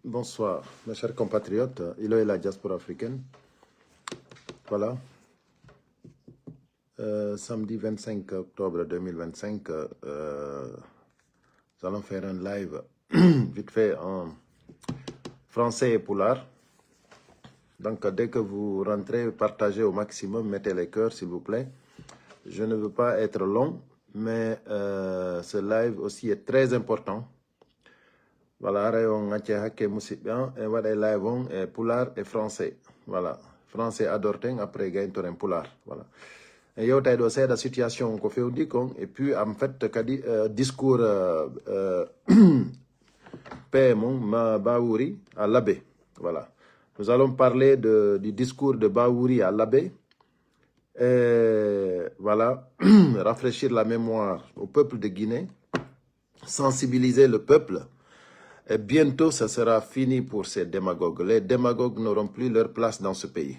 Bonsoir, mes chers compatriotes. Ilo et la diaspora africaine. Voilà. Samedi 25 octobre 2025, nous allons faire un live vite fait en français et poulard. Donc, dès que vous rentrez, partagez au maximum, mettez les cœurs, s'il vous plaît. Je ne veux pas être long, mais ce live aussi est très important. Voilà, on a live et poulard et français. Voilà, français adorting après gain un poulard. Voilà. Et yo tay do c'est la situation qu'on fait au dicon et puis en fait kadi discours Pemon Baouri à l'abbé. Voilà. Nous allons parler du discours de Baouri à l'abbé. Voilà, rafraîchir la mémoire au peuple de Guinée, sensibiliser le peuple. Et bientôt, ça sera fini pour ces démagogues. Les démagogues n'auront plus leur place dans ce pays.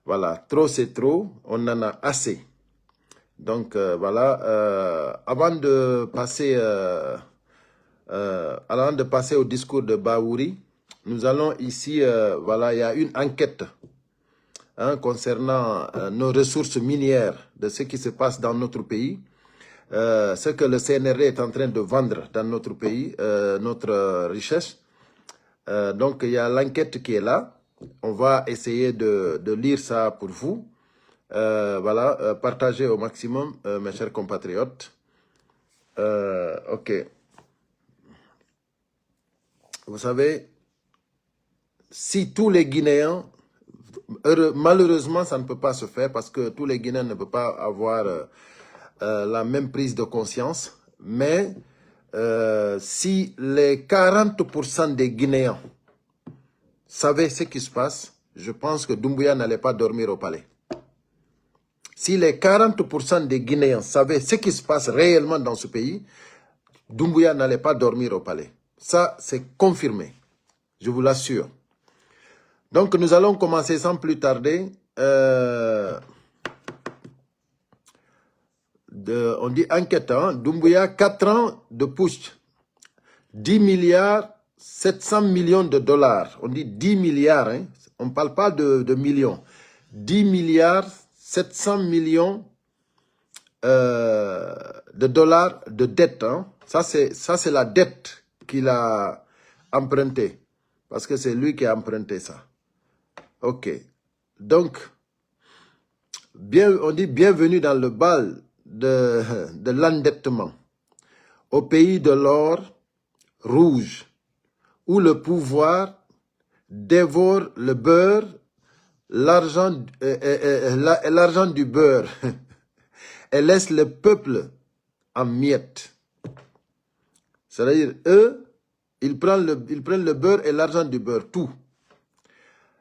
Voilà, trop c'est trop, on en a assez. Donc voilà, avant de passer au discours de Baouri, nous allons ici, voilà, il y a une enquête concernant nos ressources minières, de ce qui se passe dans notre pays. Ce que le CNRD est en train de vendre dans notre pays, notre richesse. Donc, il y a l'enquête qui est là. On va essayer de lire ça pour vous. Voilà, partagez au maximum, mes chers compatriotes. Ok. Vous savez, si tous les Guinéens, malheureusement, ça ne peut pas se faire parce que tous les Guinéens ne peuvent pas avoir la même prise de conscience, mais si les 40% des Guinéens savaient ce qui se passe, je pense que Doumbouya n'allait pas dormir au palais. Si les 40% des Guinéens savaient ce qui se passe réellement dans ce pays, Doumbouya n'allait pas dormir au palais. Ça, c'est confirmé, je vous l'assure. Donc, nous allons commencer sans plus tarder. On dit enquête, Doumbouya, 4 ans de push, 10 milliards, 700 millions de dollars. On dit 10 milliards, hein? On ne parle pas de millions. 10 milliards, 700 millions de dollars de dette. Hein? Ça, c'est la dette qu'il a empruntée. Parce que c'est lui qui a emprunté ça. Ok. Donc, on dit bienvenue dans le bal de l'endettement. Au pays de l'or rouge, où le pouvoir dévore le beurre, l'argent du beurre, et laisse le peuple en miettes. C'est-à-dire, eux, ils prennent le beurre et l'argent du beurre, tout.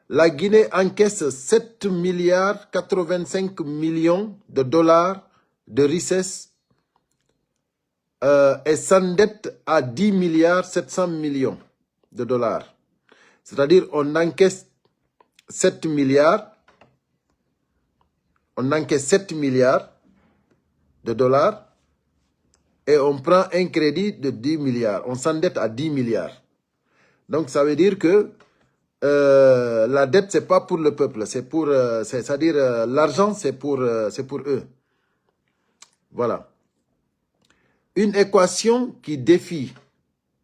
La Guinée encaisse 7 milliards 85 millions de dollars de richesse et s'endette à 10 milliards 700 millions de dollars. C'est-à-dire, on encaisse 7 milliards, de dollars et on prend un crédit de 10 milliards. On s'endette à 10 milliards. Donc, ça veut dire que la dette, ce n'est pas pour le peuple. C'est pour, c'est-à-dire, l'argent, c'est pour eux. Voilà. Une équation qui défie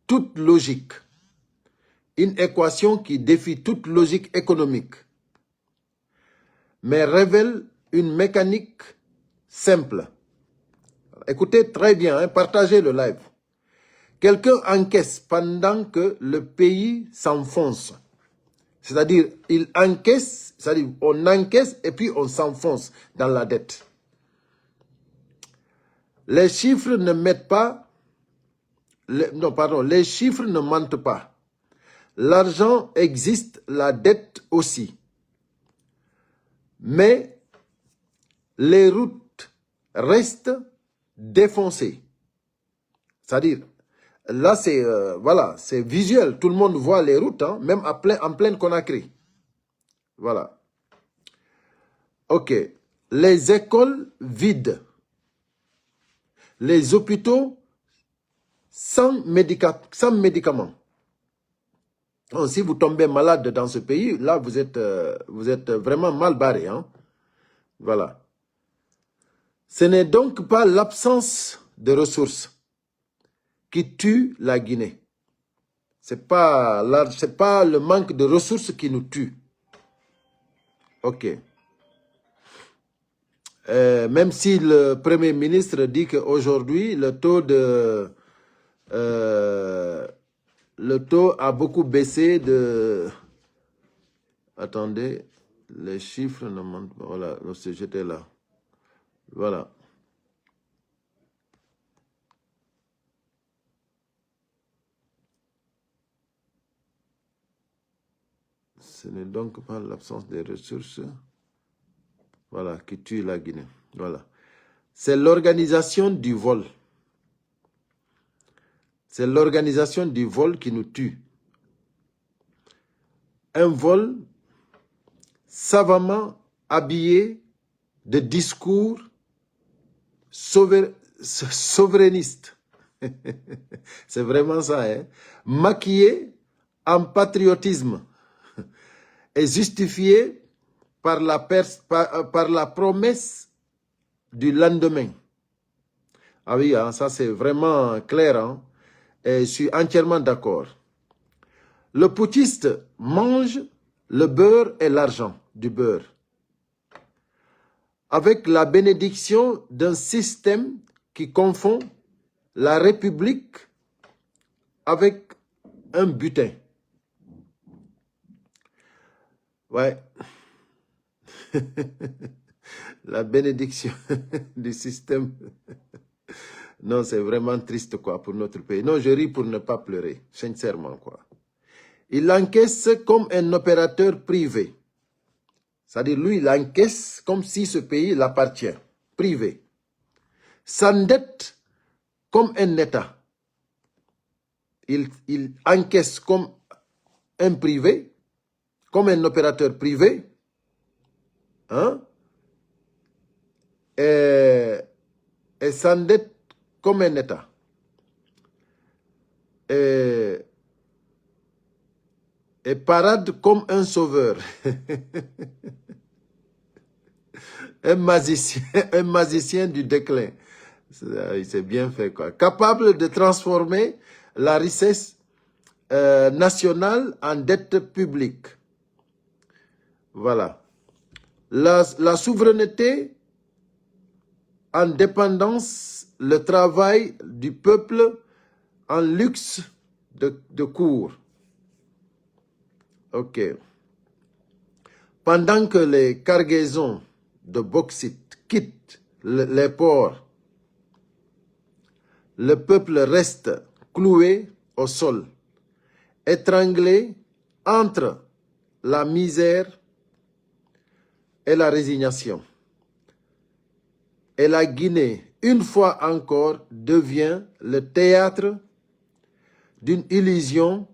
toute logique. Une équation qui défie toute logique économique, mais révèle une mécanique simple. Écoutez très bien, hein, partagez le live. Quelqu'un encaisse pendant que le pays s'enfonce. C'est-à-dire, il encaisse, c'est-à-dire, on encaisse et puis on s'enfonce dans la dette. Les chiffres ne mettent pas, les chiffres ne mentent pas. L'argent existe, la dette aussi. Mais les routes restent défoncées. C'est-à-dire, là, c'est voilà, c'est visuel. Tout le monde voit les routes, hein, même en pleine Conakry. Voilà. Ok. Les écoles vides. Les hôpitaux sans médicaments. Oh, si vous tombez malade dans ce pays, là, vous êtes vraiment mal barré. Hein? Voilà. Ce n'est donc pas l'absence de ressources qui tue la Guinée. Ce n'est pas le manque de ressources qui nous tue. OK. Même si le Premier ministre dit qu'aujourd'hui, le taux a beaucoup baissé de... Attendez, les chiffres ne montrent pas. Voilà, j'étais là. Voilà. Ce n'est donc pas l'absence des ressources, voilà, qui tue la Guinée. Voilà. C'est l'organisation du vol. C'est l'organisation du vol qui nous tue. Un vol savamment habillé de discours souverainistes. C'est vraiment ça, hein? Maquillé en patriotisme et justifié par la promesse du lendemain. Ah oui, hein, ça c'est vraiment clair, hein? Et je suis entièrement d'accord. Le putschiste mange le beurre et l'argent du beurre avec la bénédiction d'un système qui confond la République avec un butin. Ouais. La bénédiction du système. Non, c'est vraiment triste, quoi, pour notre pays. Non, je ris pour ne pas pleurer, sincèrement, quoi. Il encaisse comme un opérateur privé. C'est-à-dire, lui, il encaisse comme si ce pays l'appartient, privé. S'endette comme un État. Il encaisse comme un privé, comme un opérateur privé, hein, et s'endette comme un État. Et parade comme un sauveur. un magicien du déclin. C'est bien fait, quoi. Capable de transformer la richesse nationale en dette publique. Voilà. La souveraineté en dépendance, le travail du peuple en luxe de cour. OK. Pendant que les cargaisons de bauxite quittent les ports, le peuple reste cloué au sol, étranglé entre la misère et la résignation. Et la Guinée, une fois encore, devient le théâtre d'une illusion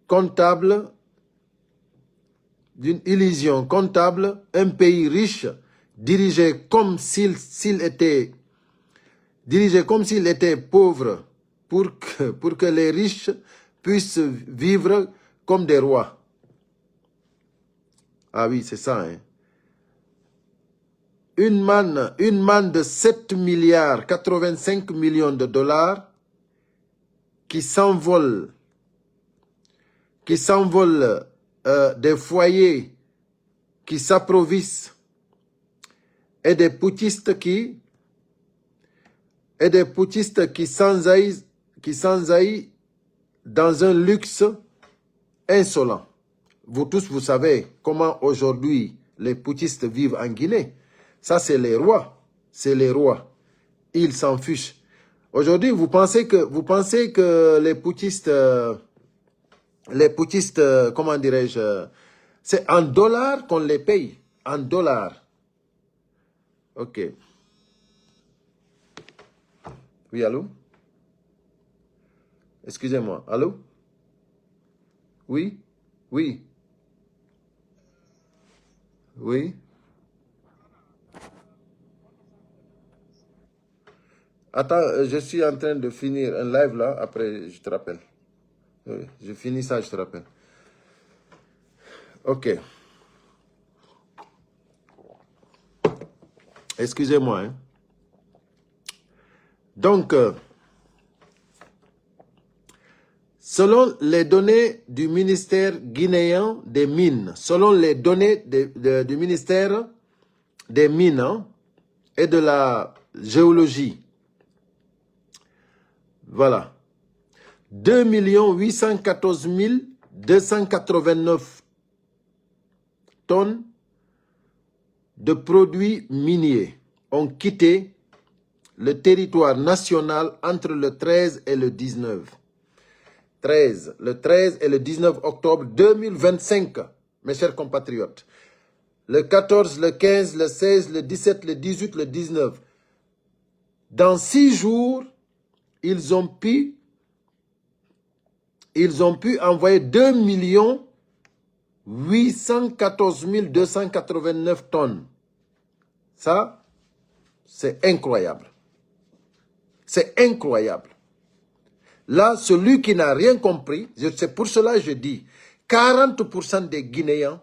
comptable, un pays riche dirigé comme s'il était pauvre pour que les riches puissent vivre comme des rois. Ah oui, c'est ça, hein. Une manne de 7 milliards 85 millions de dollars qui s'envole des foyers qui s'approvissent et des putschistes qui s'enjaillent dans un luxe insolent. Vous tous, vous savez comment aujourd'hui les putschistes vivent en Guinée. Ça, c'est les rois. C'est les rois. Ils s'en fichent. Aujourd'hui, vous pensez que les putschistes, comment dirais-je, c'est en dollars qu'on les paye. En dollars. OK. Oui, allô? Excusez-moi. Allô? Oui? Oui? Oui? Attends, je suis en train de finir un live là. Après, je te rappelle. Oui, je finis ça, je te rappelle. Ok. Excusez-moi. Hein. Donc, selon les données du ministère guinéen des Mines, selon les données du ministère des Mines hein, et de la géologie, voilà, 2 814 289 tonnes de produits miniers ont quitté le territoire national entre le 13 et le 19. Le 13 et le 19 octobre 2025, mes chers compatriotes. Le 14, le 15, le 16, le 17, le 18, le 19. Dans 6 jours, ils ont pu envoyer 2 814 289 tonnes. Ça, c'est incroyable. C'est incroyable. Là, celui qui n'a rien compris, c'est pour cela que je dis, 40% des Guinéens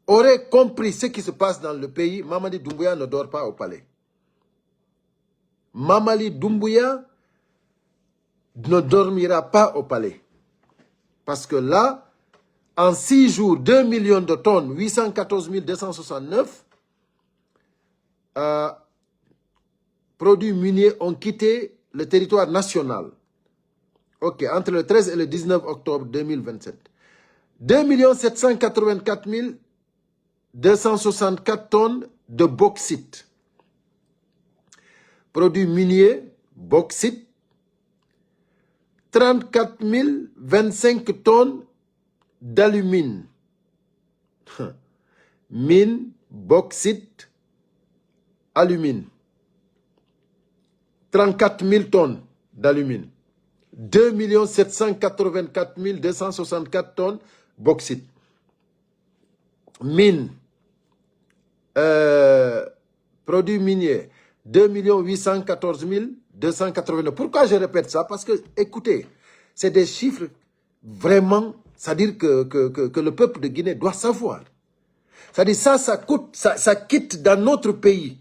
auraient compris ce qui se passe dans le pays. Mamadi Doumbouya ne dort pas au palais. Mamadi Doumbouya ne dormira pas au palais. Parce que là, en 6 jours, 2 millions de tonnes, 814 269 produits miniers ont quitté le territoire national. Ok, entre le 13 et le 19 octobre 2027. 2 784 264 tonnes de bauxite. Produits miniers, bauxite. 34 025 tonnes d'alumine. Mine, bauxite, alumine. 34 000 tonnes d'alumine. 2 784 264 tonnes bauxite. Mine, produits miniers, 2 814 289. Pourquoi je répète ça? Parce que, écoutez, c'est des chiffres vraiment, c'est-à-dire que le peuple de Guinée doit savoir. C'est-à-dire ça coûte, ça quitte dans notre pays.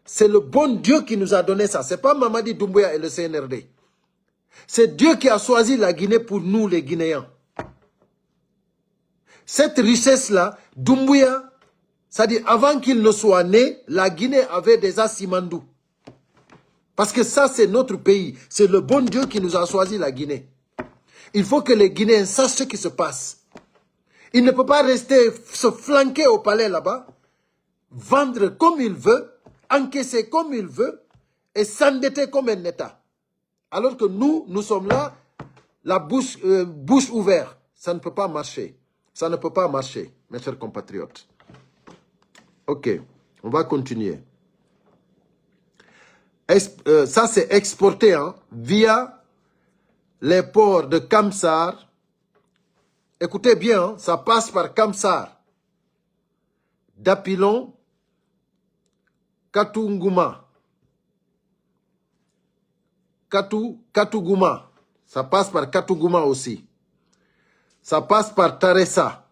C'est le bon Dieu qui nous a donné ça. Ce n'est pas Mamadi Doumbouya et le CNRD. C'est Dieu qui a choisi la Guinée pour nous, les Guinéens. Cette richesse-là, Doumbouya, c'est-à-dire avant qu'il ne soit né, la Guinée avait des Assimandou. Parce que ça, c'est notre pays. C'est le bon Dieu qui nous a choisi la Guinée. Il faut que les Guinéens sachent ce qui se passe. Il ne peut pas rester se flanquer au palais là-bas, vendre comme il veut, encaisser comme il veut et s'endetter comme un État. Alors que nous sommes là, la bouche ouverte. Ça ne peut pas marcher. Ça ne peut pas marcher, mes chers compatriotes. Ok, on va continuer. Ça, c'est exporté hein, via les ports de Kamsar. Écoutez bien, hein, ça passe par Kamsar, Dapilon, Katunguma. Katouguma. Ça passe par Katouguma aussi. Ça passe par Taressa,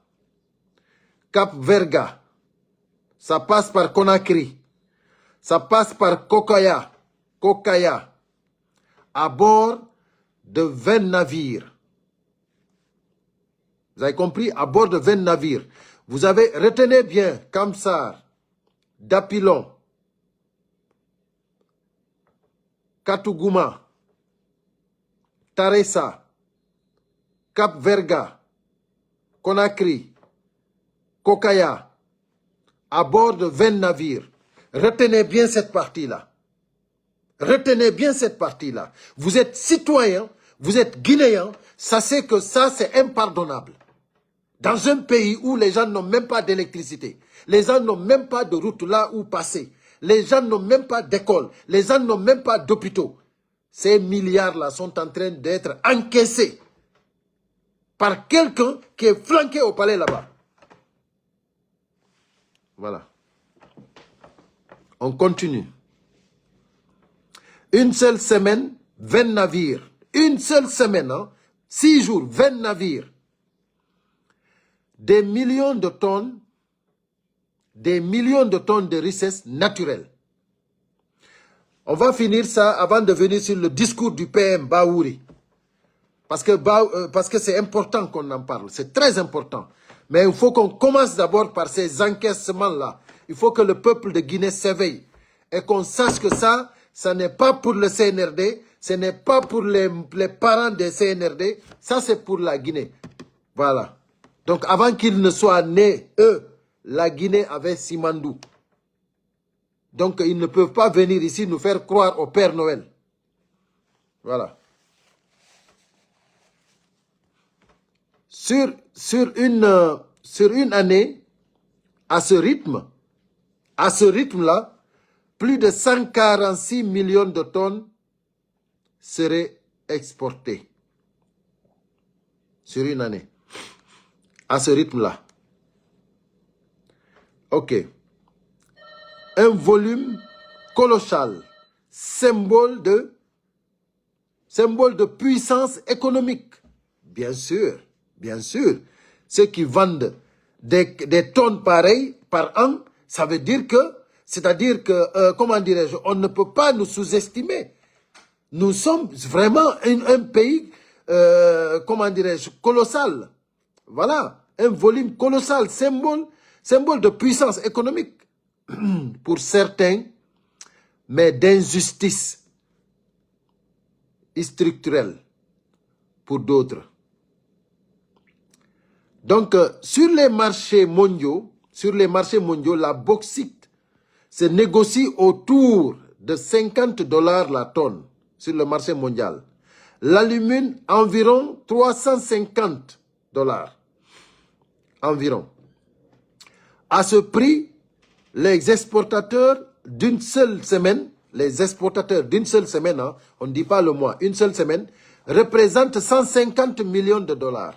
Cap Verga. Ça passe par Conakry. Ça passe par Kokaya, à bord de 20 navires. Vous avez compris? À bord de 20 navires. Vous avez, retenez bien, Kamsar, Dapilon, Katouguma, Taressa, Cap Verga, Conakry, Kokaya, à bord de 20 navires. Retenez bien cette partie-là. Retenez bien cette partie-là. Vous êtes citoyen, vous êtes guinéen, sachez que ça, c'est impardonnable. Dans un pays où les gens n'ont même pas d'électricité, les gens n'ont même pas de route là où passer, les gens n'ont même pas d'école, les gens n'ont même pas d'hôpitaux. Ces milliards-là sont en train d'être encaissés par quelqu'un qui est flanqué au palais là-bas. Voilà. On continue. Une seule semaine, 20 navires. Une seule semaine, hein, 6 jours, 20 navires. des millions de tonnes de richesses naturelles. On va finir ça avant de venir sur le discours du PM Baouri. Parce que c'est important qu'on en parle, c'est très important. Mais il faut qu'on commence d'abord par ces encaissements-là. Il faut que le peuple de Guinée s'éveille et qu'on sache que ça n'est pas pour le CNRD, ce n'est pas pour les parents des CNRD, ça c'est pour la Guinée. Voilà. Donc avant qu'ils ne soient nés, eux, la Guinée avait Simandou. Donc ils ne peuvent pas venir ici nous faire croire au Père Noël. Voilà. Sur une année, à ce rythme-là, plus de 146 millions de tonnes seraient exportées. Sur une année. À ce rythme-là. OK. Un volume colossal, symbole de puissance économique. Bien sûr. Bien sûr, ceux qui vendent des tonnes pareilles par an, ça veut dire que, c'est-à-dire que, comment dirais-je, on ne peut pas nous sous-estimer. Nous sommes vraiment un pays, comment dirais-je, colossal. Voilà, un volume colossal, symbole de puissance économique pour certains, mais d'injustice structurelle pour d'autres. Donc, sur les marchés mondiaux, la bauxite se négocie autour de 50 $ la tonne sur le marché mondial. L'alumine, environ 350 $ environ. À ce prix, les exportateurs d'une seule semaine, hein, on ne dit pas le mois, une seule semaine, représentent 150 millions de $.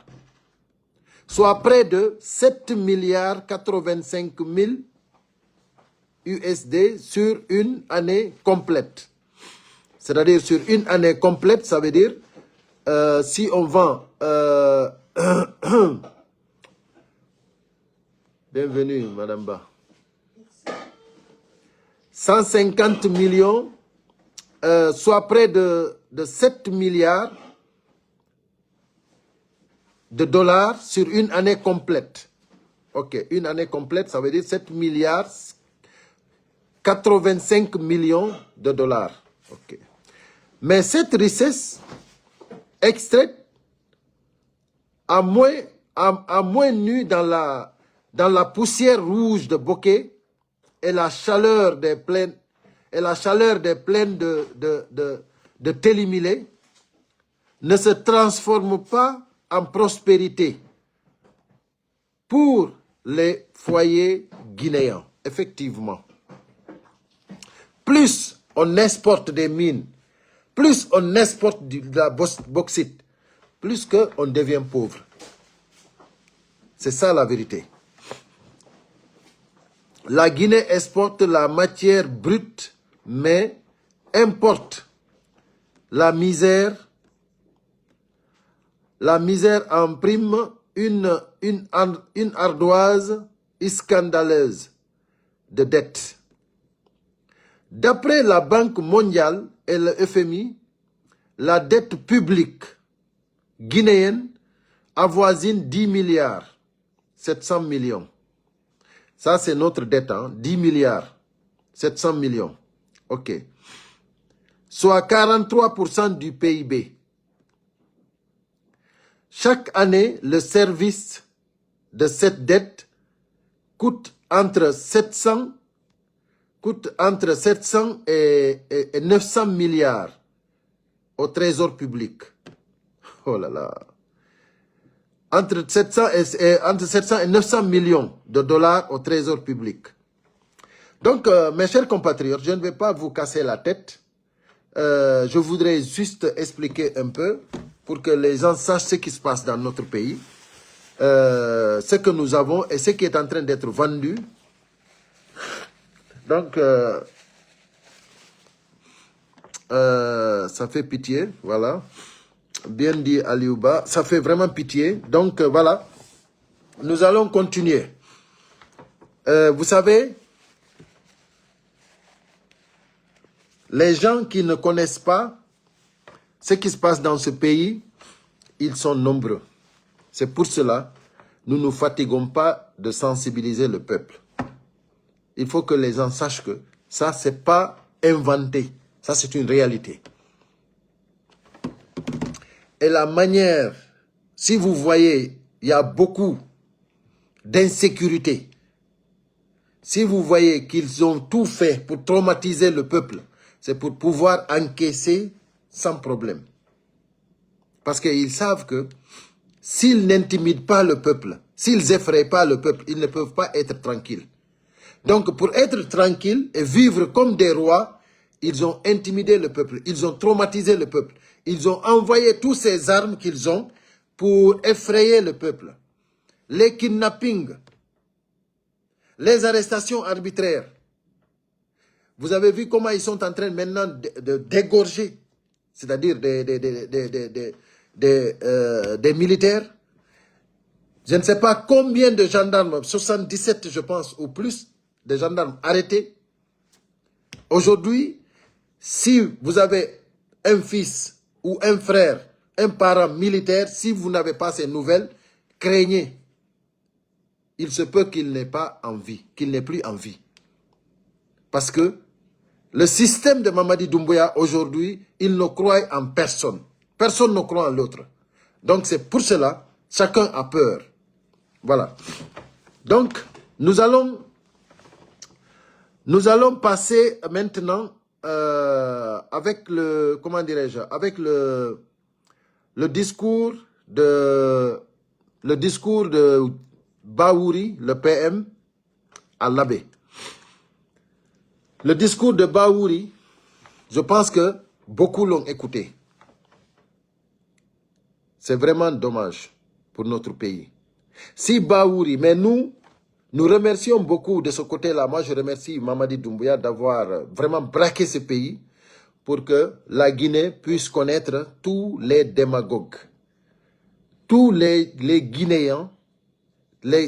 Soit près de 7 milliards 85 000 USD sur une année complète. C'est-à-dire sur une année complète, ça veut dire si on vend... Bienvenue, Madame Ba. 150 millions, soit près de 7 milliards de dollars sur une année complète. Ok, une année complète, ça veut dire 7 milliards 85 millions de dollars. Ok. Mais cette richesse extraite à moins nu dans la poussière rouge de bokeh et la chaleur des plaines de Télimilé ne se transforme pas en prospérité pour les foyers guinéens, effectivement. Plus on exporte des mines, plus on exporte de la bauxite, plus qu'on devient pauvre. C'est ça la vérité. La Guinée exporte la matière brute, mais importe la misère en prime une ardoise scandaleuse de dette. D'après la Banque mondiale et le FMI, la dette publique guinéenne avoisine 10 milliards 700 millions. Ça, c'est notre dette, hein? 10 milliards 700 millions. OK. Soit 43% du PIB. Chaque année, le service de cette dette coûte entre 700 et 900 milliards au trésor public. Oh là là. Entre 700 et 900 millions de dollars au trésor public. Donc, mes chers compatriotes, je ne vais pas vous casser la tête. Je voudrais juste expliquer un peu pour que les gens sachent ce qui se passe dans notre pays, ce que nous avons et ce qui est en train d'être vendu. Donc, ça fait pitié, voilà. Bien dit Aliouba, ça fait vraiment pitié. Donc, voilà. nous allons continuer. Vous savez, les gens qui ne connaissent pas ce qui se passe dans ce pays, ils sont nombreux. C'est pour cela nous ne nous fatiguons pas de sensibiliser le peuple. Il faut que les gens sachent que ça, ce n'est pas inventé. Ça, c'est une réalité. Et la manière, si vous voyez, il y a beaucoup d'insécurité. Si vous voyez qu'ils ont tout fait pour traumatiser le peuple, c'est pour pouvoir encaisser sans problème. Parce qu'ils savent que s'ils n'intimident pas le peuple, s'ils effraient pas le peuple, ils ne peuvent pas être tranquilles. Donc, pour être tranquilles et vivre comme des rois, ils ont intimidé le peuple, ils ont traumatisé le peuple. Ils ont envoyé toutes ces armes qu'ils ont pour effrayer le peuple. Les kidnappings, les arrestations arbitraires. Vous avez vu comment ils sont en train maintenant d'égorger, c'est-à-dire des militaires. Je ne sais pas combien de gendarmes, 77 je pense, ou plus, de gendarmes arrêtés. Aujourd'hui, si vous avez un fils ou un frère, un parent militaire, si vous n'avez pas ces nouvelles, craignez. Il se peut qu'il n'ait pas en vie, qu'il n'ait plus en vie. Parce que le système de Mamadi Doumbouya, aujourd'hui, il ne croit en personne. Personne ne croit en l'autre. Donc c'est pour cela, chacun a peur. Voilà. Donc, nous allons passer maintenant avec le, comment dirais-je, avec le discours de Bahouri, le PM, à l'abbé. Le discours de Bahouri, je pense que beaucoup l'ont écouté. C'est vraiment dommage pour notre pays. Si Bahouri, mais nous remercions beaucoup de ce côté-là. Moi, je remercie Mamadi Doumbouya d'avoir vraiment braqué ce pays pour que la Guinée puisse connaître tous les démagogues, tous les Guinéens,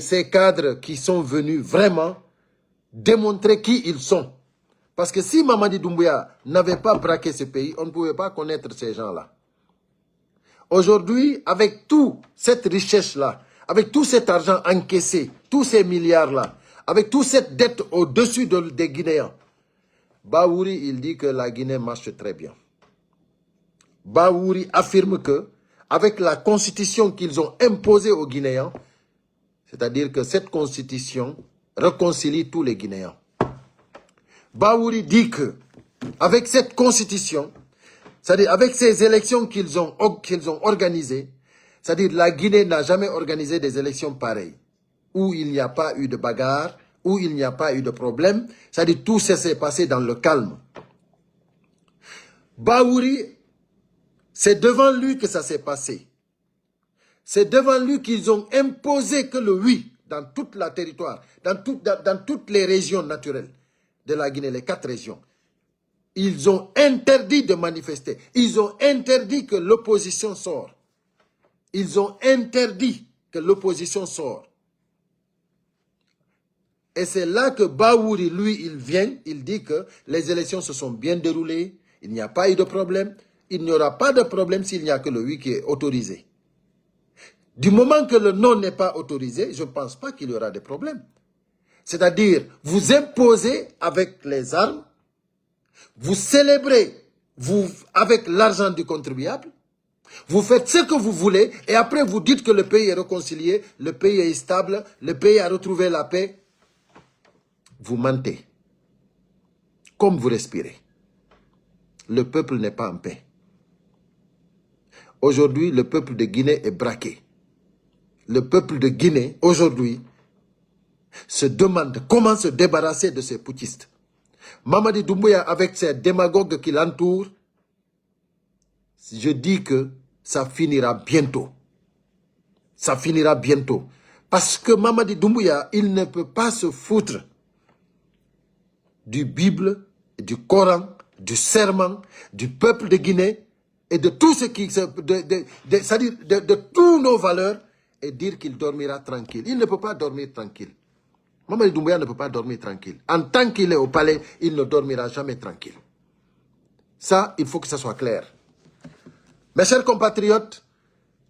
ces cadres qui sont venus vraiment démontrer qui ils sont. Parce que si Mamadi Doumbouya n'avait pas braqué ce pays, on ne pouvait pas connaître ces gens-là. Aujourd'hui, avec toute cette richesse-là, avec tout cet argent encaissé, tous ces milliards-là, avec toute cette dette au-dessus des Guinéens, Bahouri, il dit que la Guinée marche très bien. Bahouri affirme que, avec la constitution qu'ils ont imposée aux Guinéens, c'est-à-dire que cette constitution réconcilie tous les Guinéens. Bahouri dit que, avec cette constitution, c'est-à-dire avec ces élections qu'ils ont organisées, c'est-à-dire la Guinée n'a jamais organisé des élections pareilles, où il n'y a pas eu de bagarre, où il n'y a pas eu de problème, c'est-à-dire tout ça s'est passé dans le calme. Bahouri, c'est devant lui que ça s'est passé. C'est devant lui qu'ils ont imposé que le oui dans toute la territoire, dans toutes les régions naturelles de la Guinée, les 4 régions. Ils ont interdit de manifester. Ils ont interdit que l'opposition sorte. Ils ont interdit que l'opposition sorte. Et c'est là que Bahouri, lui, il vient, il dit que les élections se sont bien déroulées, il n'y a pas eu de problème. Il n'y aura pas de problème s'il n'y a que le oui qui est autorisé. Du moment que le non n'est pas autorisé, je ne pense pas qu'il y aura de problème. C'est-à-dire, vous imposez avec les armes, vous célébrez avec l'argent du contribuable, vous faites ce que vous voulez et après vous dites que le pays est réconcilié, le pays est stable, le pays a retrouvé la paix. Vous mentez. Comme vous respirez. Le peuple n'est pas en paix. Aujourd'hui, le peuple de Guinée est braqué. Le peuple de Guinée, aujourd'hui, se demande comment se débarrasser de ces putschistes. Mamadi Doumbouya, avec ses démagogues qui l'entourent, je dis que ça finira bientôt. Ça finira bientôt. Parce que Mamadi Doumbouya, il ne peut pas se foutre du Bible, du Coran, du serment, du peuple de Guinée et de tout ce qui c'est-à-dire de toutes nos valeurs et dire qu'il dormira tranquille. Il ne peut pas dormir tranquille. Mamadi Doumbouya ne peut pas dormir tranquille. En tant qu'il est au palais, il ne dormira jamais tranquille. Ça, il faut que ça soit clair. Mes chers compatriotes,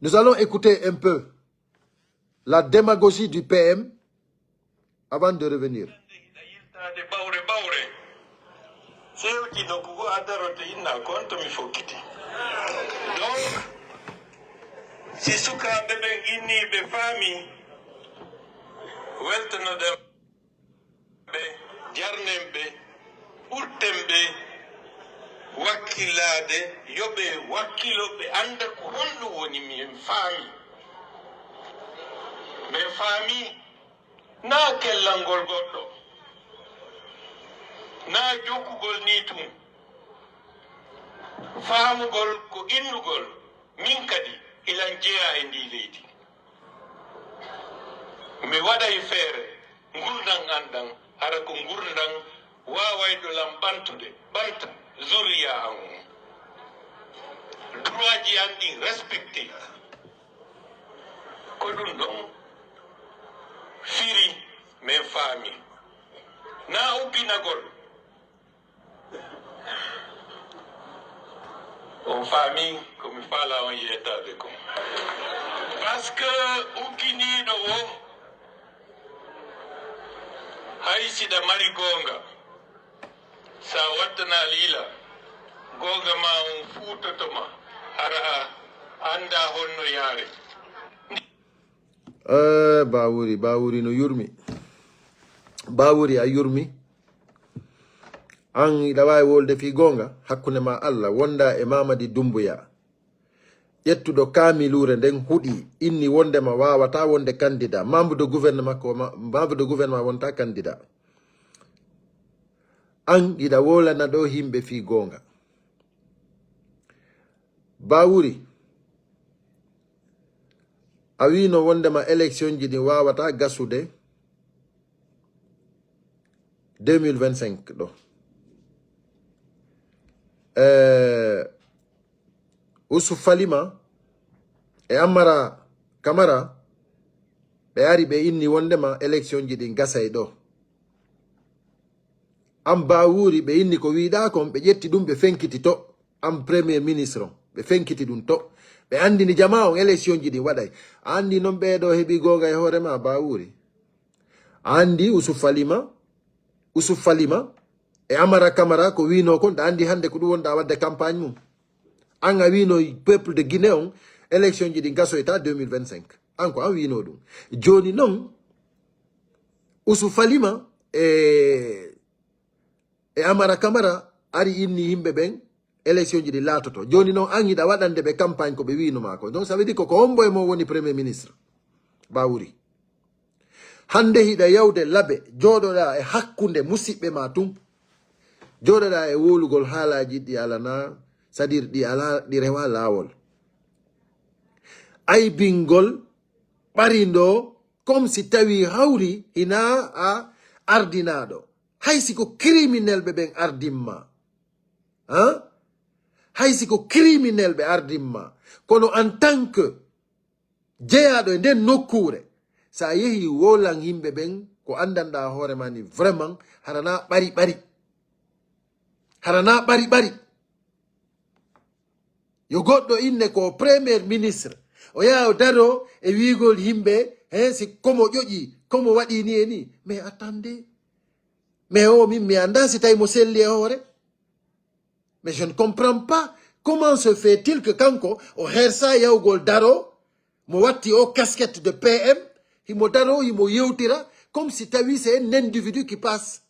nous allons écouter un peu la démagogie du PM avant de revenir. Donc, si suka bebe inni be fami weltono dem be jarnembe urtembe wakkilade yobe wakkilobe anda ko hondu woni mi fami be fami na kellangol goddo na jokugol nitum faamugol ko innugol min kadi ilan jeeya e ndi leydi mi waɗay feere ngurdan andan hara ko ngurdan wawayɗo lam ɓanta zuriya an droit ji an ɗi respecté ko ɗum ɗon firi min faami na ubbinagol on famille comme fala on yeta de ko parce que ukini do haisi da mari gonga sa watna lila gonga ma on futo to ma ara anda honno yare Bawuri no yurmi Bawuri a yurmi an dawai wolde fi gonga hakkunde ma Allah wonda e Mamadi Doumbouya yettudo kamilure nden hudi inni wondema wawata wonde candidat membre de gouvernement wonta candidat an ida wolana do himbe fi gonga Bawuri a wino wondema élection ji ɗi wawata gasude 2025 ɗo Ousuf Falima e Amara Camara ɓe ari ɓe inni wondema élection ji ɗi gasay ɗo am Bawuri ɓe inni ko wiɗa kon ɓe ƴetti ɗum ɓe fenkiti to am premier ministre on ɓe fenkiti ɗum to ɓe andini jama on élection ji ɗi waɗay andi noon ɓeɗo heeɓi gonga e hoorema Bawuri andi Ousuf Falima e Amara Camara ko wino kon da andi hande ko ɗum wonɗa wadde campagne mum an a wino peuple de Guinée on élection ji ɗi gasoyta 2025 an ko an wino ɗum joni noon Ousuf Falima e Amara Camara ari inni yimɓe ɓen élection ji ɗi laatoto joni noon an yiɗa waɗande ɓe campagne ko ɓe winoma ko donc ça veut dire ko hombo e mo woni premier ministre Bawuri hande hiɗa yawde laaɓe jooɗoɗa e hakkunde musidɓe ma tun joɗoɗa e wolugol haalaji ɗi alana c'est à dire ɗi rewa laawol aybingol ɓarindo comme si tawi hawri hina a ardinaɗo haysi ko criminel ɓe ɓen ardimma haysi ko criminel ɓe ardimma kono en tant que jeyaɗo e nden nokkure sa yehi wolan yimɓe ɓen ko andanɗa hoorema ni vraiment harana ɓari yo goɗɗo inne ko premier ministre o yaha daro e wigol yimɓe si komo ƴoƴi komo waɗi ni e ni mais attendez mais o min mi anda si tawi mo selli e hoore mais je ne comprends pas comment se fait-il que kanko o hersa yawgol daro mo watti o casquette de PM himo daro himo yewtira comme si tawi c'est un individu qui passe.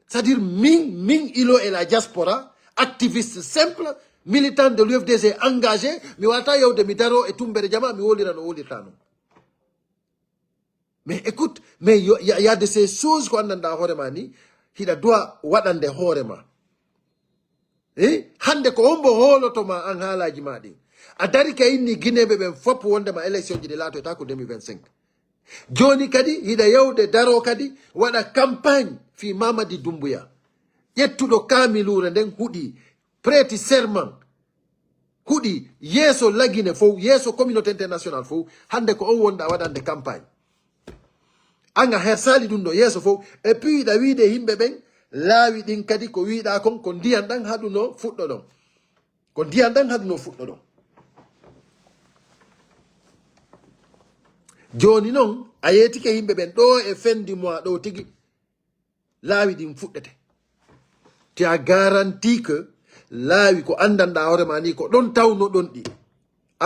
C'est-à-dire min ilo et la diaspora activiste simple militant de l'UFDG engagé mi wata yawde mi daro e tumbere jama mi wolira no wolirtano. Mais écoute, mais il y a de ces choses qu'on a dans Horema ni, il doit wadande Horema. Hande ko ombo holo to ma an halaji madi. Adari ka inni Guinée bebe fop wonde ma élection ji de lato ta ko 2025. Joni kadi hida yawde daro kadi wada campagne fi Mamadi Doumbouya. Yettudo kamilure nden hudi prêti serment huɗi yeeso lagine fof yeeso communauté international fof hande ko on wonɗa waɗande campagne anga her sali ɗum ɗo yeeso fof et puis ɗa wiide yimɓe ɓen laawi ɗin kadi ko wiiɗa kon ko ndiyan ɗan haɗuno fuɗɗo ɗon ko ndiyan ɗan haɗuno fuɗɗo ɗon joni noon a yeetike yimɓe ɓen ɗo e fendi mois ɗo tigi laawi ɗin fuɗɗete ti a garanti que laawi ko andanɗa hoorema ni ko ɗon tawno ɗon ɗi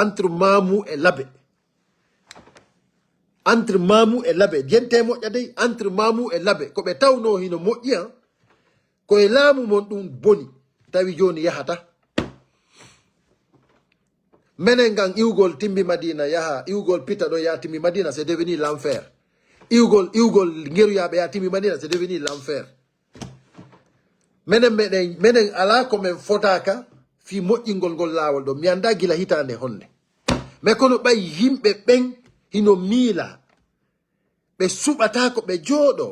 entre Mamou e Labe entre Mamou e Labe jente moƴƴa dey entre Mamou e Labe ko ɓe tawno hino moƴƴi han koye laamu mon ɗum boni tawi joni yahata menen gan iwgol timbi Madina yaha iwgol pita ɗo yaha timbi Madina c'est devenu l'enfer iwgol ngeruyaɓe yaha timbi Madina c'est devenu l'enfer menen ala komin fotaka fi moƴƴingol ngol laawol ɗo mi anda gila hitande honde mais kono ɓay yimɓe ɓen hino miila ɓe suɓata ko ɓe jooɗo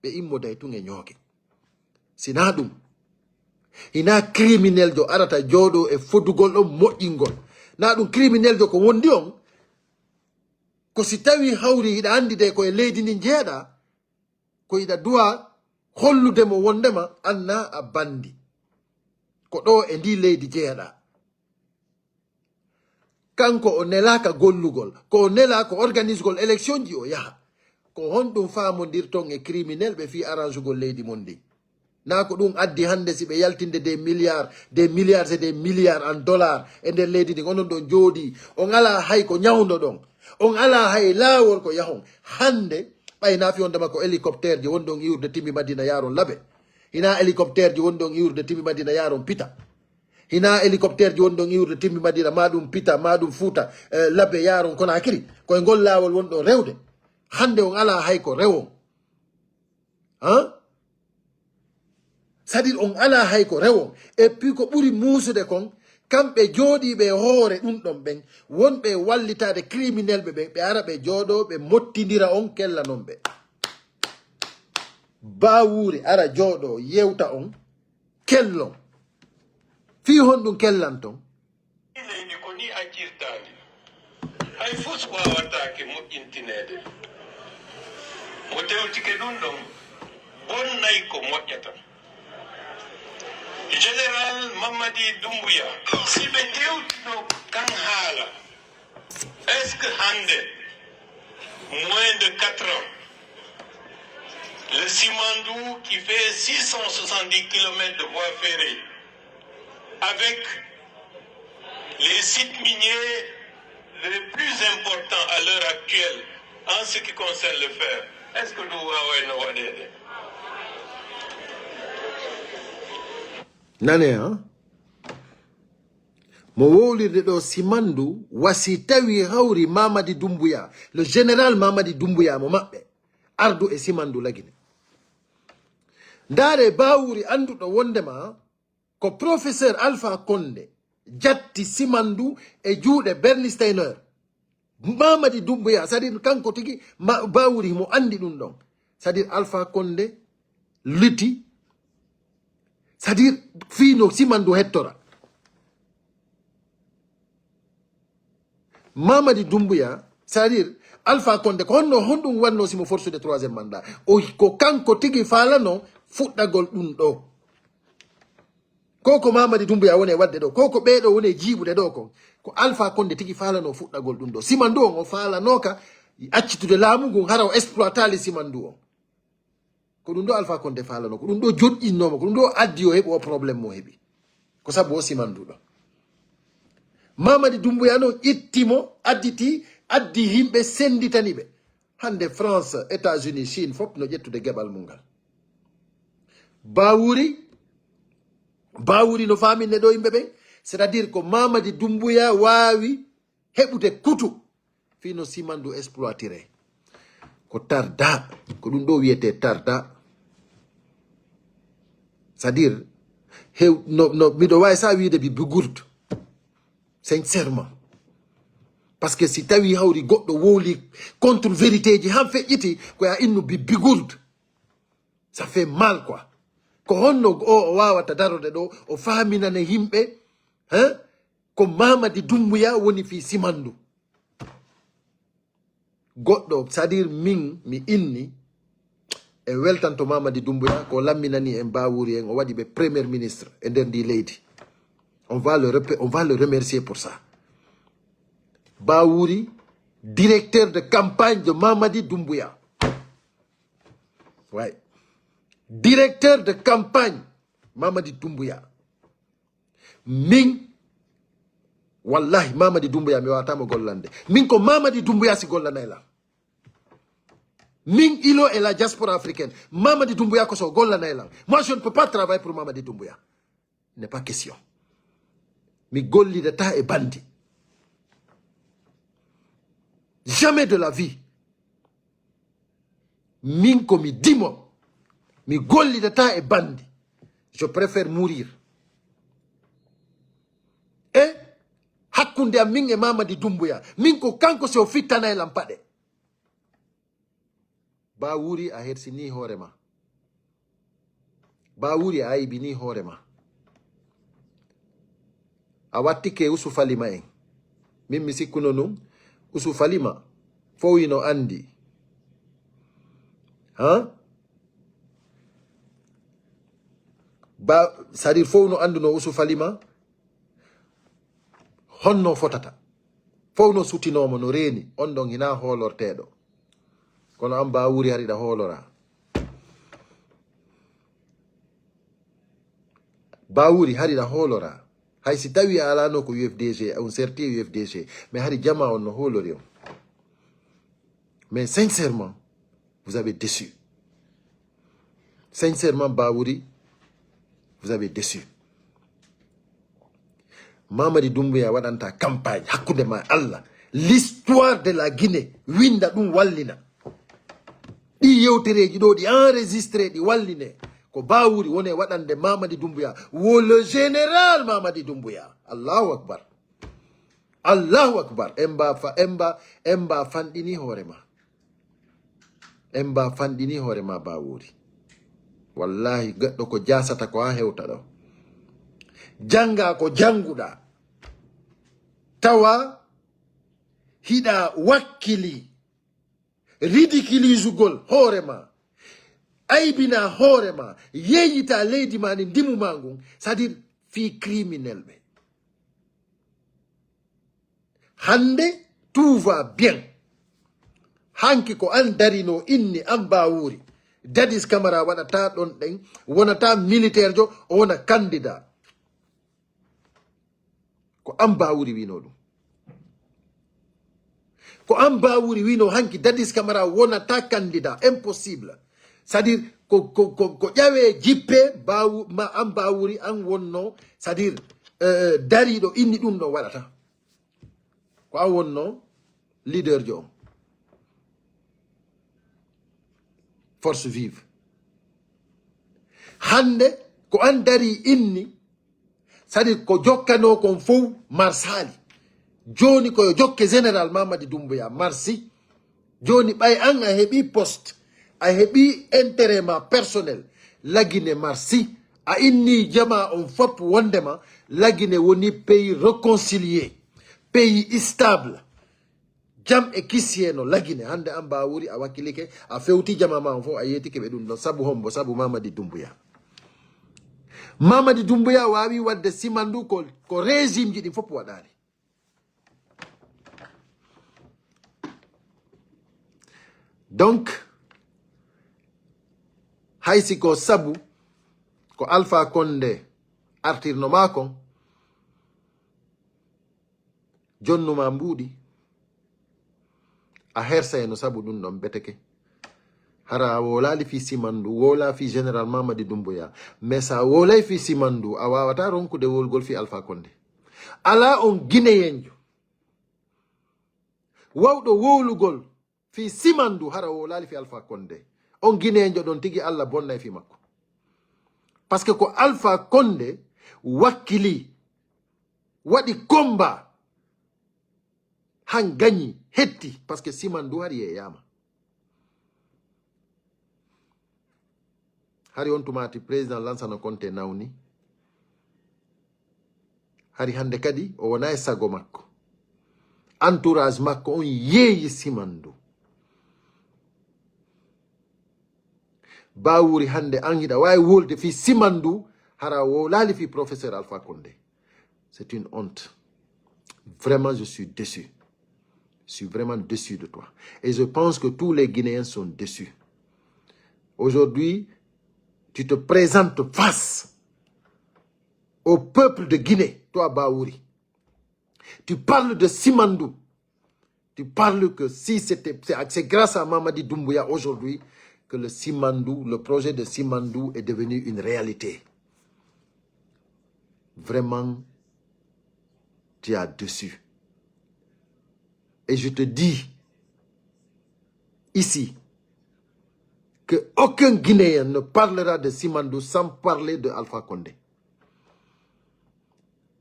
ɓe immoday tun e ñooge sina ɗum hina criminel jo arata jooɗo e fodugol ɗon moƴƴingol na ɗum criminel jo ko wondi on ko si tawi hawri hiɗa andi de koye leydi ndi jeeɗa ko hiɗa duwa hollude mo wondema anna a bandi ko ɗo e ndi leydi jeeɗa kanko o nelaka gollugol ko o nela ko organisegol élection ji o yaha ko honɗum famodirton e criminel ɓe fi arrangegol leydi mon ndi na ko ɗum addi hande si ɓe yaltinde des milliards et des milliards en dollars e nder leydi ndi onon ɗon jooɗi on ala hay ko ñawdo ɗon on ala hay laawol ko yahon hande ɓayna fiyondema ko hélicoptère ji woni ɗon iwurde timmi Madina yaron Labe hina hélicoptère ji woni ɗon iwurde timmi Madina yaron Pita hina hélicoptère ji woni ɗon iwurde timmi Madina maɗum Pita maɗum Fouta Labe yaron Conakry koye ngol laawol woni ɗon rewde hande on ala hay ko rewon han c'est-à-dire on ala hay ko rewon et puis ko ɓuri muusude kon kamɓe jooɗiɓe hoore ɗum ɗon ɓen wonɓe wallitade criminel ɓe ɓen ɓe ara ɓe jooɗo ɓe mottidira on kella non ɓe bawuuri ara jooɗo yewta on kellon fi honɗum kellan ton leydi ko ni accirtadi hay fof wawatake moƴƴintinede mo tewtike ɗum ɗon bonnay ko moƴƴata Général Mamadi Doumbouya, si ɓe ƴewtino kan haala, est-ce que hande, moins de 4 ans, le Simandou qui fait 670 km de voie ferrée, avec les sites miniers les plus importants à l'heure actuelle en ce qui concerne le fer, est-ce que nous avons une nane ha mo wowlirde ɗo Simandu wasi tawi hawri Mamadi Doumbouya le général Mamadi Doumbouya mo maɓɓe ardu e Simandu lagine ndaare bawuri anduɗo wondema ko professeur Alpha Condé jatti Simandu e juuɗe Bernie Steiner Mamadi Doumbouya c'est à dire kanko tigi bawuri mo andi ɗum ɗon c'est à dire Alpha Condé lutti c'est-à-dire fino Simandu hettora Mamadi Doumbouya c'est-à-dire Alpha Condé ko honɗum wanno simo force de troisième mandat o ko kanko tigi falano fuɗɗagol ɗum ɗo koko Mamadi Doumbouya woni wadde ɗo koko ɓeɗo woni jiiɓude ɗo ko Alpha Condé tigi falano fuɗɗagol ɗum ɗo Simandu on o falanoka accitude laamu ngun hara o exploitali Simandu on ko ɗum ɗo Alpha Condé falano ko ɗum ɗo joɗɗinnoma ko ɗum ɗo addi o heɓi o probléme mo heɓi ko sabu o Simanduɗo Mamadi Doumbouya noon ittimo addi yimɓe senditani ɓe hande France États-Unis Chine fof no ƴettude geɓal mum ngal bawuri no faminne ɗo yimɓe ɓen c'est à dire ko Mamadi Doumbouya wawi heɓude kutu fino Simandu exploitire ko tarda ko ɗum ɗo wiyete tarda c'est à dire miɗo wawi sa wiide bi bigurde sincèrement par ce que si tawi hawri goɗɗo wowli contre vérité ji han feƴƴiti koya innu bi bigurde ça fait mal quoi ko honno o wawata darode ɗo o faminane yimɓe hein ko Mamadi Doumbouya woni fi simandu goɗɗo c'est-à-dire min mi inni e weltanto Mamadi Doumbouya ko lamminani en Bawuri en o waɗi ɓe premier ministre e nder ndi leydi on va le remercier pour ça. Bawuri, directeur de campagne de Mamadi Doumbouya. Ouais. Directeur de campagne Mamadi Doumbouya. Min wallahi Mamadi Doumbouya mi watama gollande. Min ko Mamadi Doumbouya si gollanayla. Min ilo et la diaspora africaine. Mamadi Doumbouya ko so gollanayla. Moi je ne peux pas travailler pour Mamadi Doumbouya. Il n'est pas question. Mi golli de ta et bandi. Jamais de la vie. Min ko mi dimo. Mi golli de ta et bandi. Je préfère mourir. Et hakkunde am min e Mamadi Doumbouya. Min ko kanko se o fittana e lampade. Bawuri a hersini horema. Bawuri a aibini horema. A wattike usufalima en. Min mi sikkuno num. Usufalima fo wino andi. Hein? C'est-à-dire fo no anduno usufalima honno fotata. Fo no sutinomo no reni on don hina holortedo. Kono am Bawuri harida holora. Bawuri harida holora. Hay si tawi alano ko UFDG, on certi UFDG, mais hari jama on no holori. Mais sincèrement, vous avez déçu. Sincèrement, Bawuri, vous avez déçu. Mamadi Doumbouya wadanta campagne, hakude ma Allah. L'histoire de la Guinée, winda dum wallina. Di yewtereji do di enregistré di walline. Ko Bawuri wone waɗande Mamadi Doumbouya wo le général Mamadi Doumbouya. Allahu akbar. Allahu akbar. Emba fandini horema. Emba fandini horema Bawuri. Wallahi gaɗɗo ko jasata ko ha hewta ɗo. Janga ko janguɗa. Tawa hiɗa wakkili. Ridiculisugol horema. Aibina horema, yeyita lady mani ndimu mangu, c'est-à-dire fi criminel me. Hande, tout va bien. Hanki ko andarino inni am Bawuri. Dadis Camara wanata don deng, wanata militaire jo, wana candidat. Ko am Bawuri wino dum. Ko am Bawuri wino hanki Dadis Camara wanata candidat, impossible. C'est-à-dire ko yawe jippe ma am Bawuri an wonno, c'est-à-dire darido inni dum do wadata. Ko a wonno leader jo. Force vive. Hande ko an dari inni, c'est-à-dire ko jokkano kon fou marsali. Joni ko jokke général Mamadi Doumbouya marsi. Joni bay an a hebi poste. A hebi intérêt ma personnel. Lagine marsi. A inni jama on fop wondema. Lagine woni pays réconcilié. Pays stable. Jam e kisieno lagine. Hande am Bawuri a wakilike. A fewti jama ma on fo a yeti kebe dun. Sabu hombo, sabu Mamadi Doumbouya. Mamadi Doumbouya wawi wadde simandu ko régime jidi fop wadani. Donc, haysi ko sabu ko Alpha Condé artirno makon jonnuma mbuudi a hersa no sabu dun don beteke hara wolali fi simandu wola fi général Mamadi Doumbouya mais sa wolay fi simandu a wawata ronkude wolgol fi Alpha Condé ala on guinéenjo wawɗo wowlugol fi simandu hara wolali fi Alpha Condé on guinéenjo don tigi Allah bonnay fi makko parce que ko Alpha Condé wakili wadi combat han gagni hetti parce que simandu hari e yama hari on tumati président Lansana Conté nawni hari hande kadi o wona e sago makko. Entourage makko on yeeyi Simandou. Bawuri hande an hiɗa wawi wolde fi Simandou hara wo laali fi professeur Alpha Condé. C'est une honte. Vraiment, je suis déçu. Je suis vraiment déçu de toi. Et je pense que tous les Guinéens sont déçus. Aujourd'hui, tu te présentes face au peuple de Guinée, toi Baouri. Tu parles de Simandou. Tu parles que si c'est grâce à Mamadi Doumbouya aujourd'hui que le projet de Simandou est devenu une réalité. Vraiment, tu as déçu. Et je te dis, ici, qu'aucun Guinéen ne parlera de Simandou sans parler de Alpha Condé.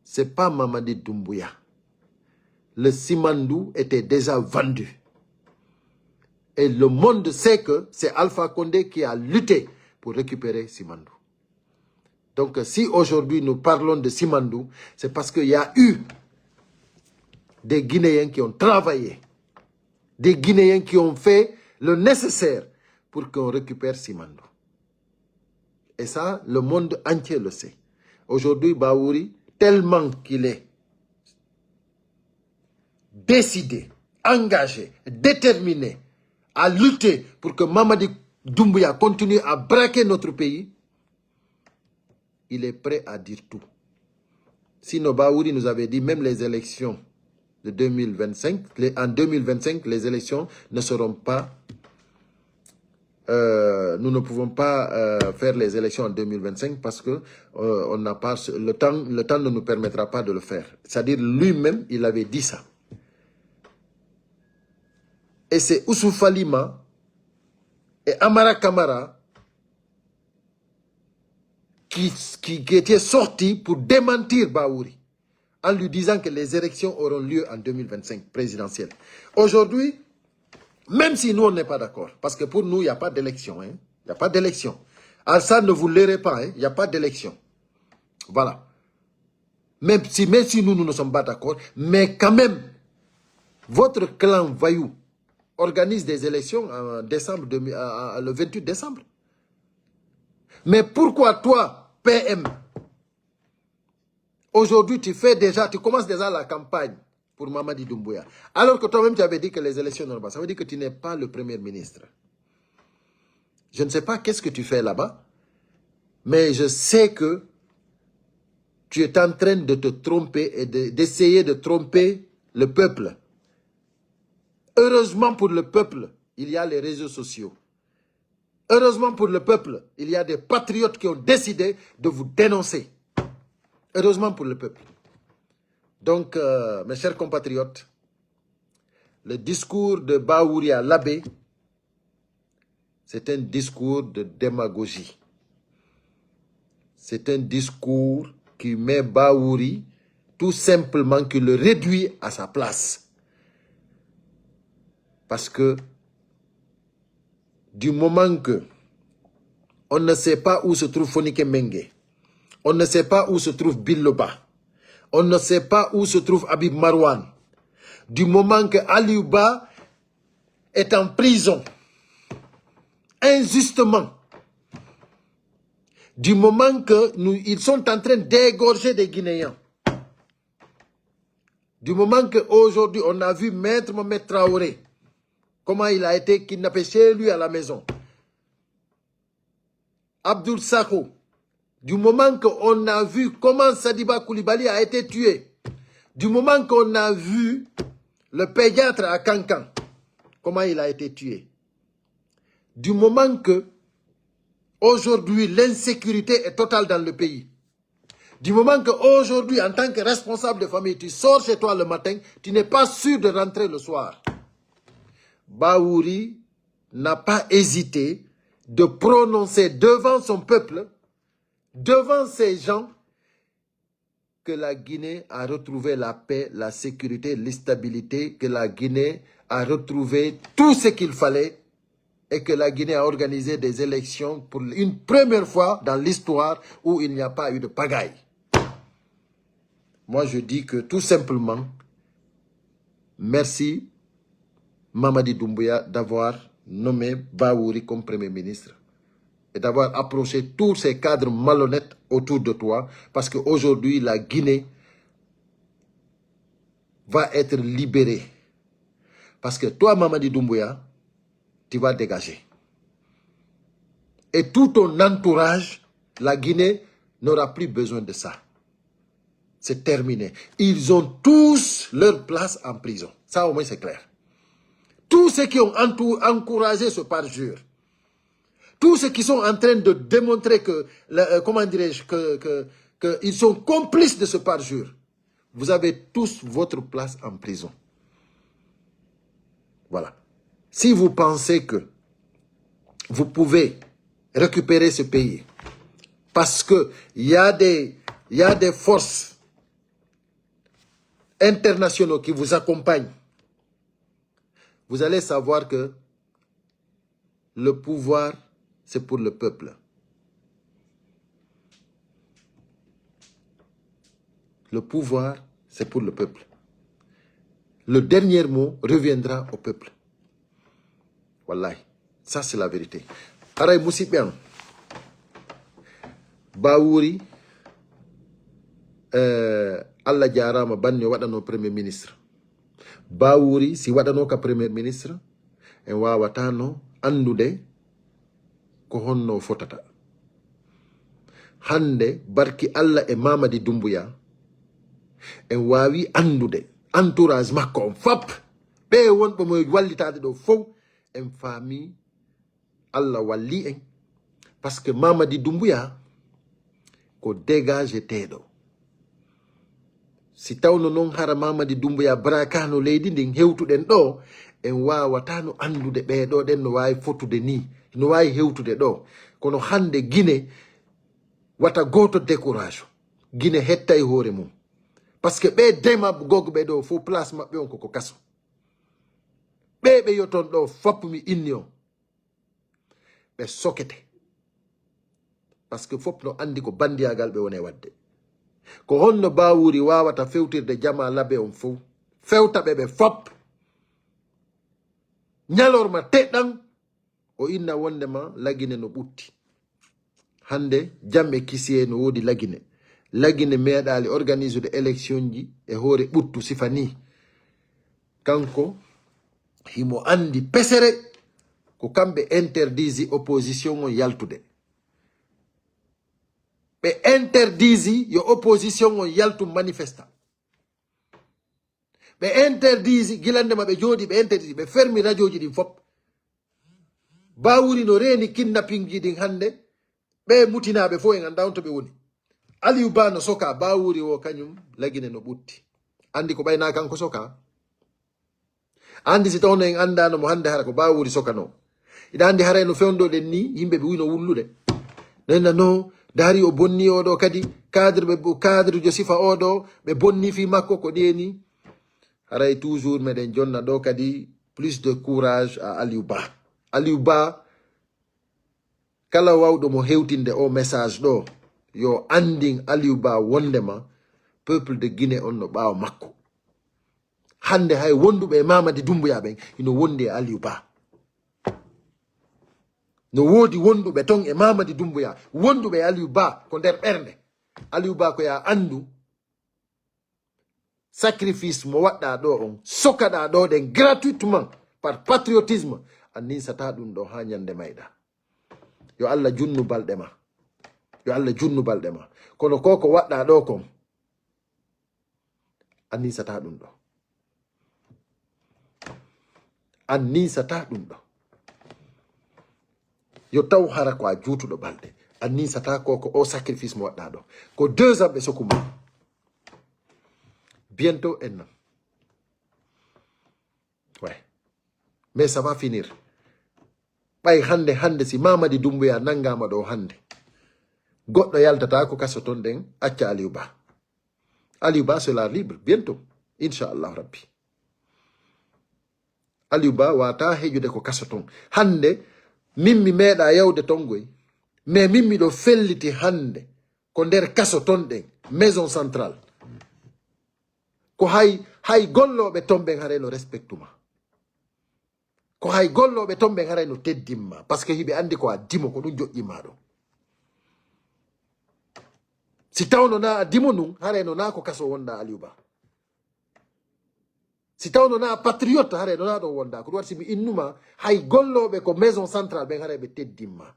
Ce n'est pas Mamadi Doumbouya. Le Simandou était déjà vendu. Et le monde sait que c'est Alpha Condé qui a lutté pour récupérer Simandou. Donc si aujourd'hui nous parlons de Simandou, c'est parce qu'il y a eu des Guinéens qui ont travaillé, des Guinéens qui ont fait le nécessaire pour qu'on récupère Simandou. Et ça, le monde entier le sait. Aujourd'hui, Baouri, tellement qu'il est décidé, engagé, déterminé à lutter pour que Mamadi Doumbouya continue à braquer notre pays, il est prêt à dire tout. Sinon, Baouri nous avait dit, même les élections de 2025, en 2025, les élections ne seront pas... nous ne pouvons pas faire les élections en 2025 parce que on n'a pas le temps ne nous permettra pas de le faire. C'est-à-dire lui-même, il avait dit ça. Et c'est Ousou Falima et Amara Kamara qui étaient sortis pour démentir Baouri en lui disant que les élections auront lieu en 2025 présidentielles. Aujourd'hui, même si nous, on n'est pas d'accord, parce que pour nous, il n'y a pas d'élection. Il n'y a pas d'élection. Alors ça, ne vous l'airez pas, il n'y a pas d'élection. Voilà. Même si nous ne sommes pas d'accord, mais quand même, votre clan Voyou organise des élections en décembre, le 28 décembre. Mais pourquoi toi, PM, aujourd'hui, tu commences déjà la campagne pour Mamadi Doumbouya, alors que toi-même tu avais dit que les élections ne vont pas. Ça veut dire que tu n'es pas le premier ministre. Je ne sais pas qu'est-ce que tu fais là-bas, mais je sais que tu es en train de te tromper et d'essayer de tromper le peuple. Heureusement pour le peuple, il y a les réseaux sociaux. Heureusement pour le peuple, il y a des patriotes qui ont décidé de vous dénoncer. Heureusement pour le peuple. Donc, mes chers compatriotes, le discours de Baouri à l'abbé, c'est un discours de démagogie. C'est un discours qui met Baouri, tout simplement, qui le réduit à sa place. Parce que, du moment que on ne sait pas où se trouve Fonike Mengue, on ne sait pas où se trouve Biloba, on ne sait pas où se trouve Habib Marwan, du moment que Aliouba est en prison, injustement, du moment que ils sont en train d'égorger des Guinéens, du moment qu'aujourd'hui on a vu Maître Mohamed Traoré, comment il a été kidnappé chez lui à la maison, Abdoul Sakho, du moment qu'on a vu comment Sadiba Koulibaly a été tué, du moment qu'on a vu le pédiatre à Kankan, comment il a été tué, du moment que aujourd'hui l'insécurité est totale dans le pays, du moment qu'aujourd'hui en tant que responsable de famille, tu sors chez toi le matin, tu n'es pas sûr de rentrer le soir, Baouri n'a pas hésité de prononcer devant son peuple, devant ces gens, que la Guinée a retrouvé la paix, la sécurité, l'instabilité, que la Guinée a retrouvé tout ce qu'il fallait et que la Guinée a organisé des élections pour une première fois dans l'histoire où il n'y a pas eu de pagaille. moi je dis que tout simplement, merci Mamadi Doumbouya d'avoir nommé Bawouri comme Premier ministre et d'avoir approché tous ces cadres malhonnêtes autour de toi, parce qu'aujourd'hui, la Guinée va être libérée. Parce que toi, Mamadi Doumbouya, tu vas dégager. Et tout ton entourage, la Guinée n'aura plus besoin de ça. C'est terminé. Ils ont tous leur place en prison. Ça, au moins, c'est clair. Tous ceux qui ont encouragé ce parjure, tous ceux qui sont en train de démontrer que, comment dirais-je, qu'ils sont complices de ce parjure, vous avez tous votre place en prison. Voilà. Si vous pensez que vous pouvez récupérer ce pays, parce qu'il y a des forces internationales qui vous accompagnent, vous allez savoir que le pouvoir, c'est pour le peuple. Le pouvoir, c'est pour le peuple. Le dernier mot reviendra au peuple. Wallahi, ça c'est la vérité. Aray Moussipian, Bawouri, Allah Jarama Banyo Wadano Premier Ministre. Bawouri, si Wadano ka Premier Ministre, en wawatano andude ko honno fotata. Hande barki Allah e Mamadi Doumbouya en wawi andude entourage makko on fap be wonɓe mo wallitade ɗo fof en faami Allah walli en, parce que Mamadi Doumbouya ko dégage teɗo. Si tawno non hara Mamadi Doumbouya brakano leydi ndin hewtuɗen ɗo, en wawatano andude ɓeɗo ɗen no wawi fotude ni, no wawi hewtude ɗo. Kono hande Guinée wata goto décourage. Guinée hettay hoore mum. Parce que ɓe dema gogɓe ɗo fo place maɓɓe on koko kaso. Ɓe yoton ɗo foppumi inni on. Ɓe sokete. Parce que fop no andi ko bandiyagal ɓe wone wadde. Ko honno Bawouri wawata fewtirde jama labe on fof. Fewtaɓe ɓe fop. Ñalorma teɗɗan o inna wondema lagine no ɓutti. Hande jamɓe kisiye no wodi lagine. Lagine meeɗali organise de élection ji e hoore ɓuttu sifani. Kanko himo andi pesere ko kamɓe interdisi opposition on yaltude. Ɓe interdisi yo opposition on yaltu manifesta. Ɓe interdisi gilandema ɓe jooɗi ɓe interdisi ɓe fermi radio ji ɗin fop. Bawouri no reeni kidnapping ji ɗin hande ɓe mutinaɓe fo en anda on to ɓe woni. Aliou Ba no soka Bawouri o kañum lagine no ɓutti. Andi ko ɓayna kanko soka. Andi si tawno en andano mo hande hara ko Bawouri sokano. Ida andi haray no fewdoɗen ni yimɓe ɓe wino wullude. Nena no dari o bonni oɗo kadi cadre jo sifa oɗo ɓe bonni fi makko ko ɗeni. Haray toujours meɗen jonna ɗo kadi plus de courage à Aliou Ba. Aliou Ba kala wawɗo mo hewtinde o message ɗo yo andin Aliou Ba wondema peuple de Guinée on no ɓawo makko. Hande hay wonduɓe e Mamadi Doumbouya ɓen ino wondi e Aliou Ba. No wodi wonduɓe ton e Mamadi Doumbouya, wonduɓe e Aliou Ba ko nder ɓernde. Aliou Ba ko ya andu sacrifice mo waɗɗa ɗo on, sokaɗa ɗo ɗen gratuitement par patriotisme, anninsata ɗum ɗo ha ñande mayɗa. Yo Allah junnu balɗe ma. Yo Allah junnu balɗe ma. Kono ko waɗɗa ɗo kon, anninsata ɗum ɗo. Anninsata ɗum ɗo. Yo taw hara ko a juutuɗo balɗe. Anninsata ko o sacrifice mo waɗɗa ɗo. Ko 2 ans ɓe sokuma. Bientôt un an. Ouais. Mais ça va finir. Ɓay hande si Mamadi Doumbouya nangama ɗo hande. Goɗɗo yaltata ko kaso ton ɗen acca Aliou Ba. Aliou Ba sera libre bientôt. Inch'Allah Rabbi. Aliou Ba wata hejude ko kaso ton. Hande mimmi meeɗa yawde ton goy. Mais mimmi ɗo felliti hande ko nder kaso ton ɗen. Maison centrale. ko hay golloɓe tomɓe hare no respectuma ko hay golloɓe tomɓe hare no teddimma par ce que hiɓe andi ko a dimo ko ɗum joƴƴima ɗo si tawno na a dimo nun hare no na ko kaso wonda Aliou Ba si tawno na patriote hare no na ɗo wonda ko ɗum waɗi simi innuma hay golloɓe ko maison centrale ɓen hare ɓe teddimma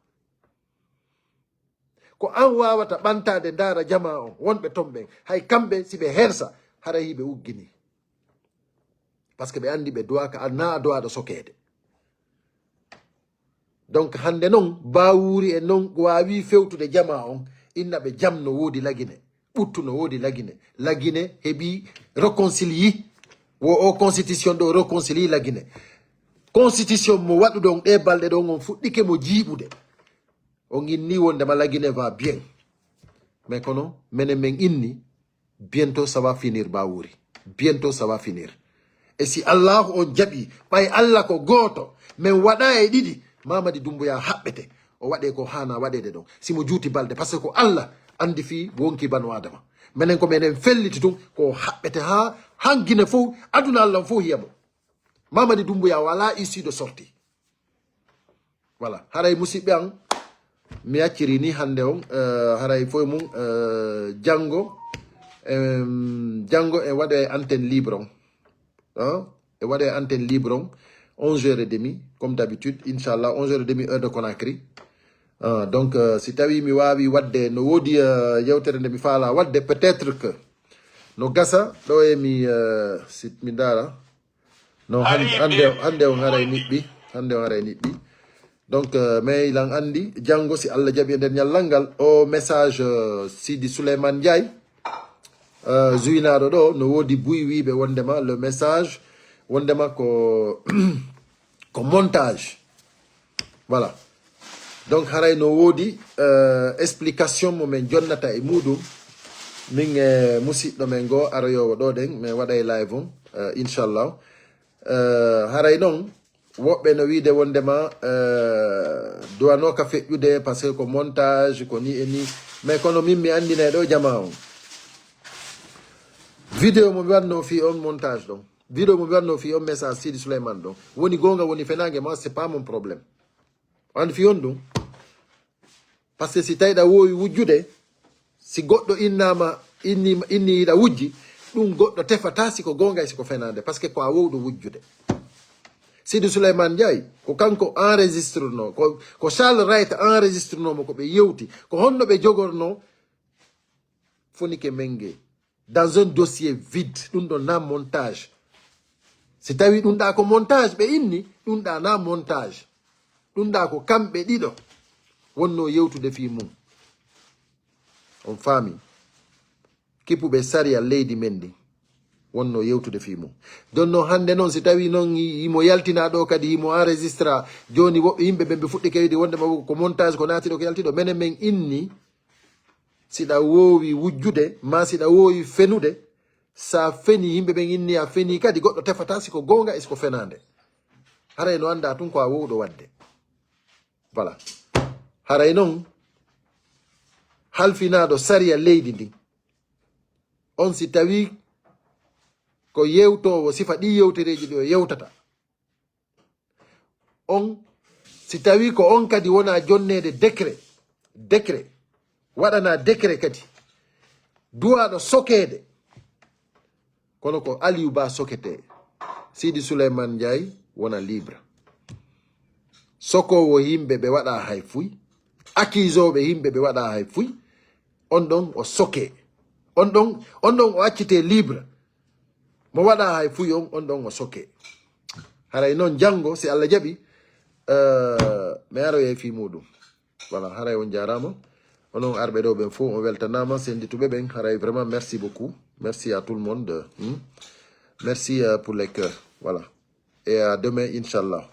ko an wawata ɓantade dara jama on wonɓe ton ɓen hay kamɓe si ɓe hersa hara hiɓe uggini par ce que ɓe andi ɓe duwaka na a duwaɗo sokede donc hande noon bawuri e noon wawi fewtude jama on inna ɓe jam no woodi lagine ɓuttu no woodi lagine heeɓi réconcilie o constitution ɗo réconcilie lagine constitution mo waɗuɗon ɗe balɗe ɗon on fuɗɗike mo jiiɓude on inni wondema lagine va bien mais kono menen men inni bientôt ça va finir bawuri bientôt ça va finir et si allahu on jaɓi ɓay allah ko gooto min waɗa e ɗiɗi Mamadi Doumbouya haɓɓete o waɗe ko hana waɗede ɗon simo juuti balde par ce que ko allah andi fi wonki banu adama minen ko minen felliti tun ko haɓɓete ha hangine fof aduna allah fof hiyamo Mamadi Doumbouya wala issue de sortie voilà haray musidɓe an mi acciri ni hande on haray foye mum janggo e waɗe antenne libre on e waɗe antenne libre on 11h30 comme d'habitude inchallah 11h30 heure de Conakry donc si tawi mi wawi wadde no woodi yewtere nde mi faala wadde peut-être que no gasa ɗo e si mi dara no hande on haray niɓɓi donc mais ilan andi janggo si Allah jaɓi e nder ñallal ngal o message Sidi Souleymane Ndiaye zuinaɗo ɗo no woodi buy wiɓe wondema le message wondema ko ko montage voilà donc haray no woodi explication mo min jonnata e muɗum min e musidɗo men go aroyowo ɗo ɗen min waɗa e live on inchallah haray noon woɓɓe no wiide wondema duwanoka feƴƴude par ce que ko montage ko ni e ni mais kono min mi andine ɗo jama on vidéo mo mi wanno fi on montage ɗon vidéo mo mi wanno fi on message Sidi Souleymane ɗon woni gonga woni fenangue ma c'est pas mon problème andi fi on ɗum par ce que si tawiɗa wowi wujjude si goɗɗo innama inni yiɗa wujji ɗum goɗɗo tefata siko gonga e siko fenande par ce que ko a wowɗo wujjude Sidi Souleymane Ndiaye ko kanko enregistre no ko Charles Wright enregistre nomo ko ɓe yewti ko honno ɓe jogorno Fonike Mengue dans un dossier vide ɗum ɗon na montage si tawi ɗum ɗa ko montage ɓe inni ɗum ɗa na montage ɗum ɗa ko kamɓe ɗiɗo wonno yewtude fi mum on faami kippuɓe sariya leydi men ndi wonno yewtude fi mum don no hande noon si tawi noon imo yaltina ɗo kadi imo enregistra joni woɓɓe yimɓe ɓe fuɗɗi kewdi wondema ko montage ko naatiɗo ko yaltiɗo menen men inni siɗa wowi wujjude ma siɗa wowi fenude sa feni yimɓe ɓen inni a feni kadi goɗɗo tefata siko gonga e siko fenande haray no anda tun ko a wowɗo wadde voilà haray noon halfinaɗo sariya leydi ndi on si tawi ko yewtowo sifa ɗi yewtereji ɗi o yewtata on si tawi ko on kadi wona jonnede décret waɗana décret kadi duwaɗo sokede kono ko Aliou Ba sokete Sidi Souleymane Ndiaye wona libre sokowo yimɓe ɓe waɗa hay fuy accusoɓe yimɓe ɓe waɗa hay fuy on ɗon o soke on ɗon o accite libre mo waɗa hay fuy on ɗon o soke haray noon janggo si Allah jaɓi mi aroye fi muɗum voilà haray on jarama onon arɓe ɗo ɓen fof on weltanama sendituɓe ɓen haray vraiment merci beaucoup merci à tout le monde merci pour les cœurs voilà et à demain inchallah